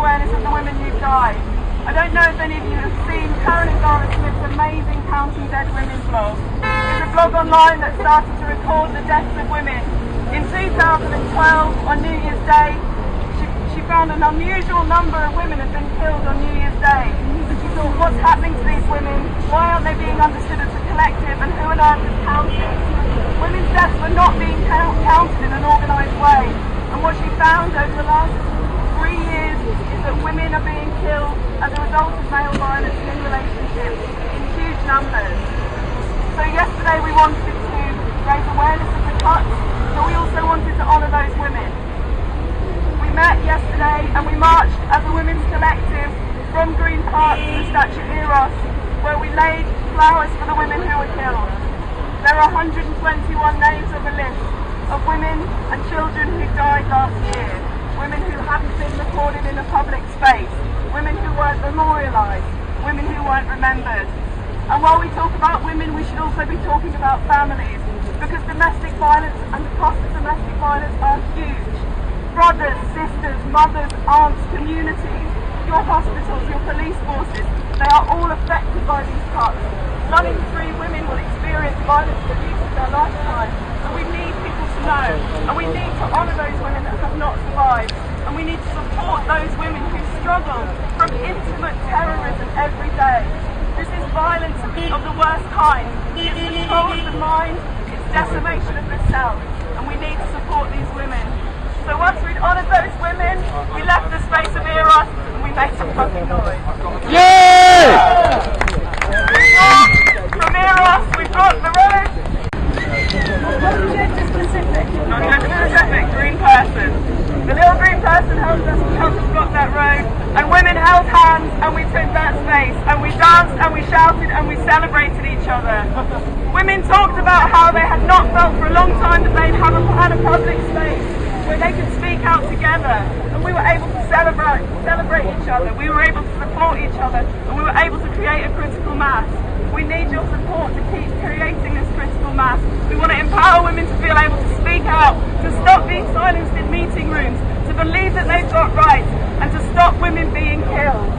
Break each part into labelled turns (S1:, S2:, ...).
S1: awareness of the women who've died. I don't know if any of you have seen Carolyn Smith's amazing Counting Dead Women blog. It's a blog online that started to record the deaths of women. In 2012, on New Year's Day, she found an unusual number of women had been killed on New Year's Day. She thought, what's happening to these women? Why aren't they being understood as a collective, and who on earth is counting? Women's deaths were not being counted in an organised way, and what she found over the last 3 years is that women are being killed as a result of male violence in relationships in huge numbers. So yesterday we wanted to raise awareness of the cuts, but we also wanted to honour those women. We met yesterday and we marched as a women's collective from Green Park to the Statue of Eros, where we laid flowers for the women who were killed. There are 121 names on the list of women and children who died last year, women who haven't been recorded in a public space, women who weren't memorialised, women who weren't remembered. And while we talk about women, we should also be talking about families, because domestic violence and the cost of domestic violence are huge. Brothers, sisters, mothers, aunts, communities, your hospitals, your police forces, they are all affected by these cuts. 1 in 3 women will experience violence and abuse in their lifetime, and we need people to know, and we need to honour those women that have not survived, and we need to support those women who struggle from intimate terrorism every day. This is violence of the worst kind. It's control of the mind, it's decimation of the self, and we need to support these women. So once we'd honoured those women, we left the space of Eros and we made some fucking noise.
S2: Yeah!
S1: From Eros, we brought the road. Non-gender-specific, green person. The little green person helped us block that road, and women held hands and we took that space, and we danced and we shouted and we celebrated each other. Women talked about how they had not felt for a long time that they haven't had a public space where they could speak out together, and we were able to celebrate each other, we were able to support each other, and we were able to create a critical mass. We need your support to keep creating this critical mass. We want to empower women to feel able to speak out, to stop being silenced in meeting rooms, to believe that they've got rights, and to stop women being killed.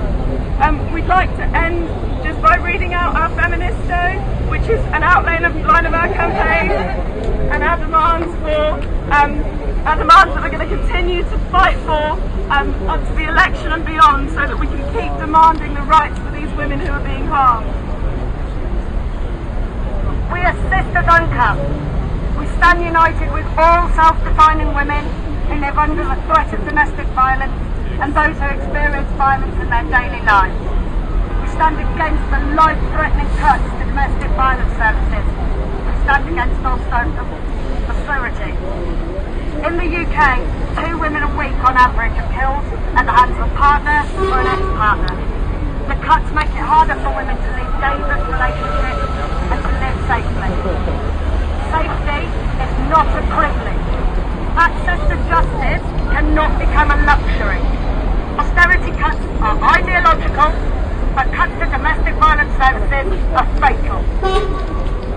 S1: We'd like to end just by reading out our Feministo, which is an outline of our campaign, and our demands that we're going to continue to fight for up to the election and beyond, so that we can keep demanding the rights for these women who are being harmed.
S3: We are sisters uncapped. We stand united with all self-defining women who live under the threat of domestic violence and those who experience violence in their daily lives. We stand against the life-threatening cuts to domestic violence services. We stand against austerity. In the UK, 2 women a week on average are killed at the hands of a partner or an ex-partner. The cuts make it harder for women to leave dangerous relationships and to live safely. Safety is not a privilege. Access to justice cannot become a luxury. Austerity cuts are ideological, but cuts to domestic violence services are fatal.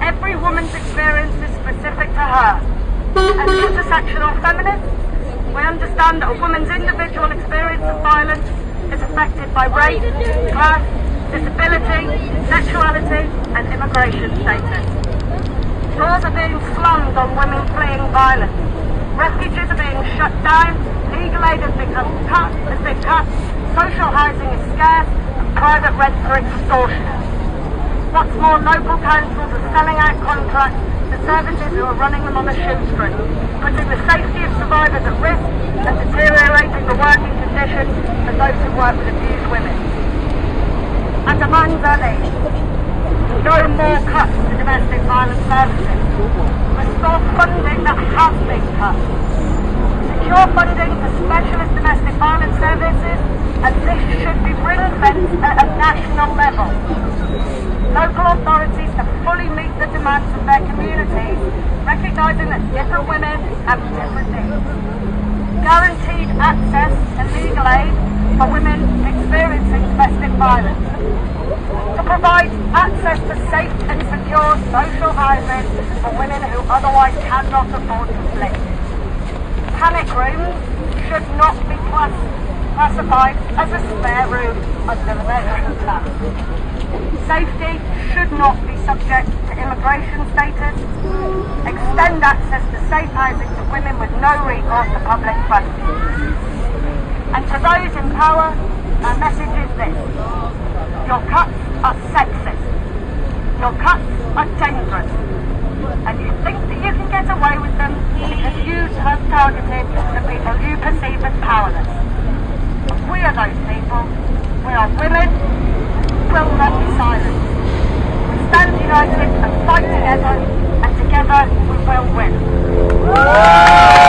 S3: Every woman's experience is specific to her. As intersectional feminists, we understand that a woman's individual experience of violence is affected by race, class, disability, sexuality and immigration status. Doors are being slammed on women fleeing violence. Refuges are being shut down, legal aid has been cut, social housing is scarce and private rents are extortionate. What's more, local councils are selling out contracts to services who are running them on a shoestring, putting the safety of survivors at risk and deteriorating the working conditions of those who work with abused women. Our demands are these: no more cuts to domestic violence services. Restore funding that has been cut. Secure funding for specialist domestic violence services, and this should be ring-fenced at a national level. Local authorities to fully meet the demands of their communities, recognising that different women have different needs. Guaranteed access to legal aid for women experiencing domestic violence. To provide access to safe and secure social housing for women who otherwise cannot afford to flee. Panic rooms should not be classed classified as a spare room under the Measurement Plan. Safety should not be subject to immigration status. Extend access to safe housing to women with no recourse to public questions. And to those in power, our message is this: your cuts are sexist. Your cuts are dangerous. And you think that you can get away with them because you have targeted the people you perceive as powerless. We are those people. We are women. Will not be silent. We stand united and fight together, and together we will win.